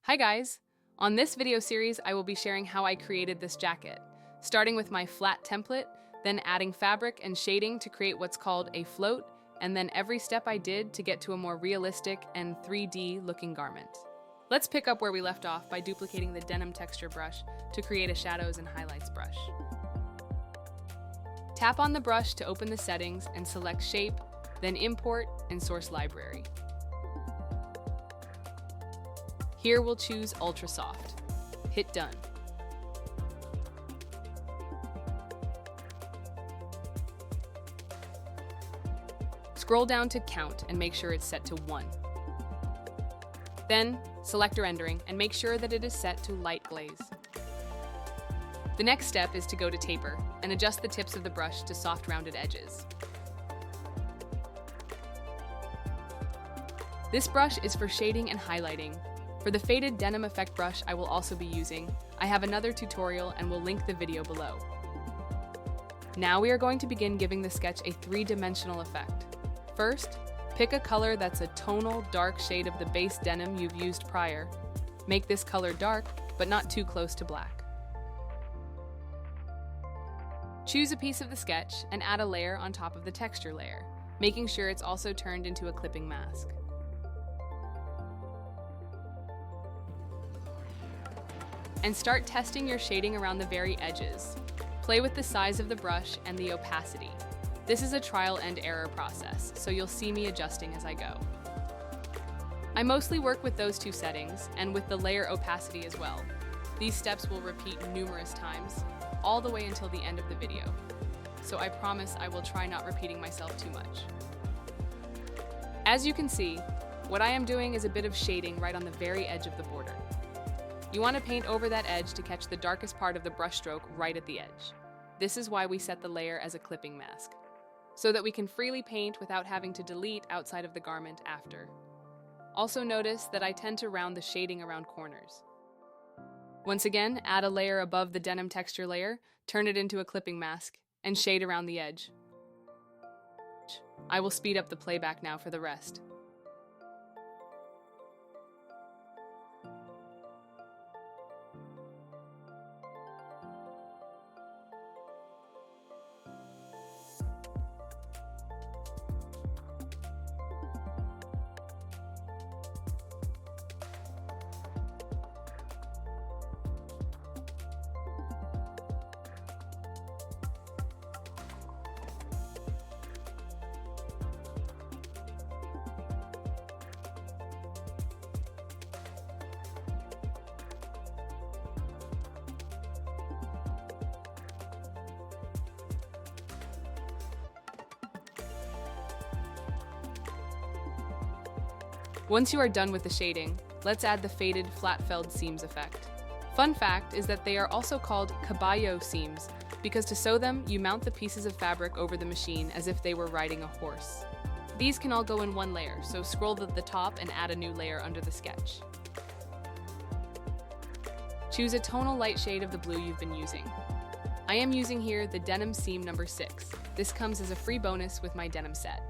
Hi guys! On this video series, I will be sharing how I created this jacket, starting with my flat template, then adding fabric and shading to create what's called a float, and then every step I did to get to a more realistic and 3D looking garment. Let's pick up where we left off by duplicating the denim texture brush to create a shadows and highlights brush. Tap on the brush to open the settings and select shape, then import and source library. Here we'll choose Ultra Soft. Hit done. Scroll down to count and make sure it's set to 1. Then, select rendering and make sure that it is set to light glaze. The next step is to go to taper and adjust the tips of the brush to soft rounded edges. This brush is for shading and highlighting. For the faded denim effect brush I will also be using, I have another tutorial and will link the video below. Now we are going to begin giving the sketch a 3-dimensional effect. First, pick a color that's a tonal, dark shade of the base denim you've used prior. Make this color dark, but not too close to black. Choose a piece of the sketch and add a layer on top of the texture layer, making sure it's also turned into a clipping mask. And start testing your shading around the very edges. Play with the size of the brush and the opacity. This is a trial and error process, so you'll see me adjusting as I go. I mostly work with those two settings and with the layer opacity as well. These steps will repeat numerous times, all the way until the end of the video. So I promise I will try not repeating myself too much. As you can see, what I am doing is a bit of shading right on the very edge of the border. You want to paint over that edge to catch the darkest part of the brushstroke right at the edge. This is why we set the layer as a clipping mask, so that we can freely paint without having to delete outside of the garment after. Also notice that I tend to round the shading around corners. Once again, add a layer above the denim texture layer, turn it into a clipping mask, and shade around the edge. I will speed up the playback now for the rest. Once you are done with the shading, let's add the faded flat-felled seams effect. Fun fact is that they are also called caballo seams because to sew them, you mount the pieces of fabric over the machine as if they were riding a horse. These can all go in one layer, so scroll to the top and add a new layer under the sketch. Choose a tonal light shade of the blue you've been using. I am using here the Denim Seam number 6. This comes as a free bonus with my denim set.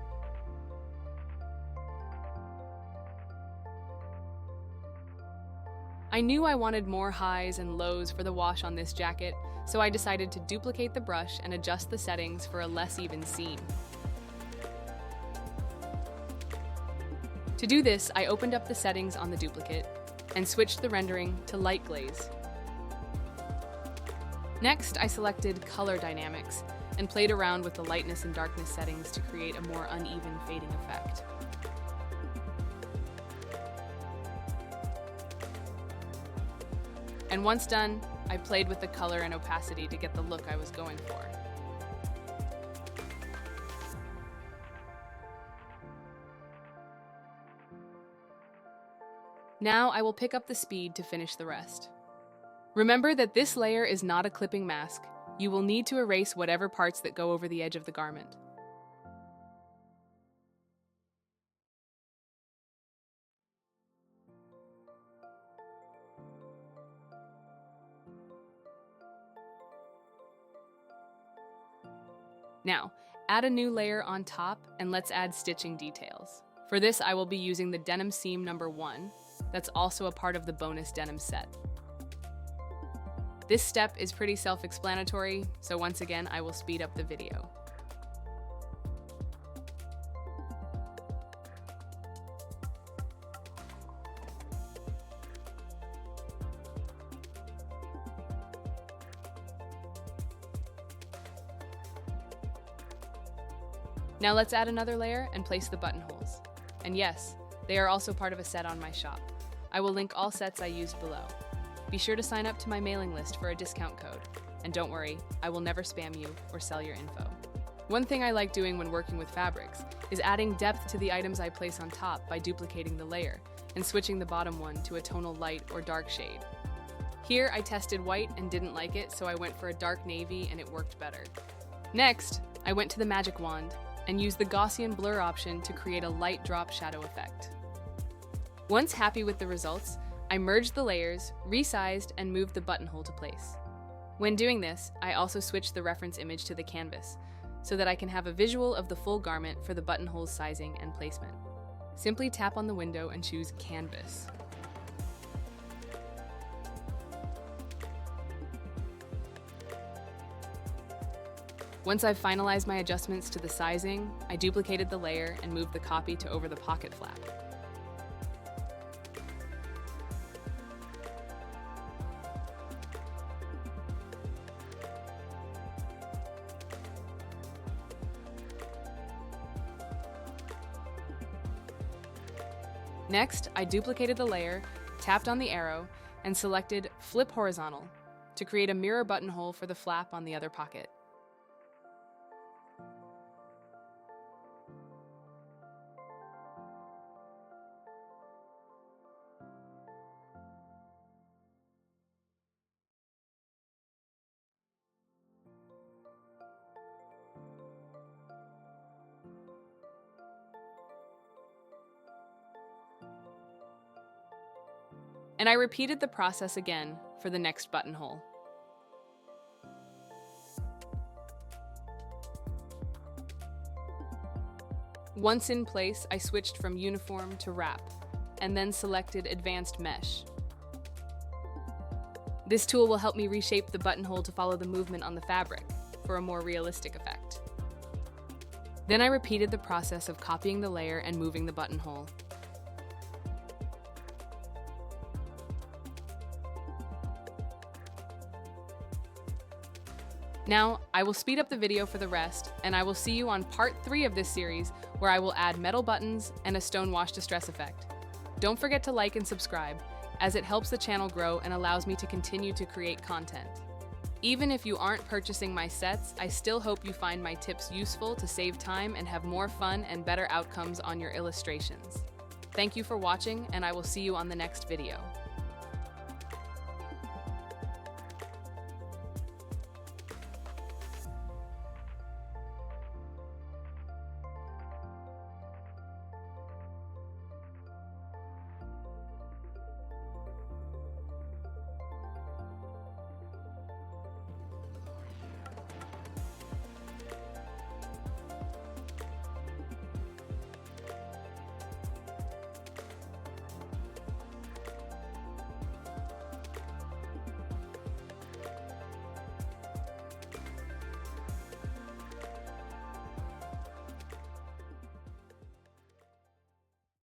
I knew I wanted more highs and lows for the wash on this jacket, so I decided to duplicate the brush and adjust the settings for a less even seam. To do this, I opened up the settings on the duplicate and switched the rendering to light glaze. Next, I selected color dynamics and played around with the lightness and darkness settings to create a more uneven fading effect. And once done, I played with the color and opacity to get the look I was going for. Now I will pick up the speed to finish the rest. Remember that this layer is not a clipping mask. You will need to erase whatever parts that go over the edge of the garment. Now, add a new layer on top and let's add stitching details. For this, I will be using the Denim Seam number 1. that's also a part of the bonus denim set. This step is pretty self-explanatory, so once again, I will speed up the video. Now let's add another layer and place the buttonholes. And yes, they are also part of a set on my shop. I will link all sets I used below. Be sure to sign up to my mailing list for a discount code. And don't worry, I will never spam you or sell your info. One thing I like doing when working with fabrics is adding depth to the items I place on top by duplicating the layer and switching the bottom one to a tonal light or dark shade. Here I tested white and didn't like it, so I went for a dark navy and it worked better. Next, I went to the magic wand and used the Gaussian blur option to create a light drop shadow effect. Once happy with the results, I merged the layers, resized, and moved the buttonhole to place. When doing this, I also switched the reference image to the canvas so that I can have a visual of the full garment for the buttonhole's sizing and placement. Simply tap on the window and choose Canvas. Once I've finalized my adjustments to the sizing, I duplicated the layer and moved the copy to over the pocket flap. Next, I duplicated the layer, tapped on the arrow, and selected Flip Horizontal to create a mirror buttonhole for the flap on the other pocket. And I repeated the process again for the next buttonhole. Once in place, I switched from uniform to wrap, and then selected Advanced Mesh. This tool will help me reshape the buttonhole to follow the movement on the fabric for a more realistic effect. Then I repeated the process of copying the layer and moving the buttonhole. Now, I will speed up the video for the rest, and I will see you on part 3 of this series, where I will add metal buttons and a stone wash distress effect. Don't forget to like and subscribe, as it helps the channel grow and allows me to continue to create content. Even if you aren't purchasing my sets, I still hope you find my tips useful to save time and have more fun and better outcomes on your illustrations. Thank you for watching, and I will see you on the next video.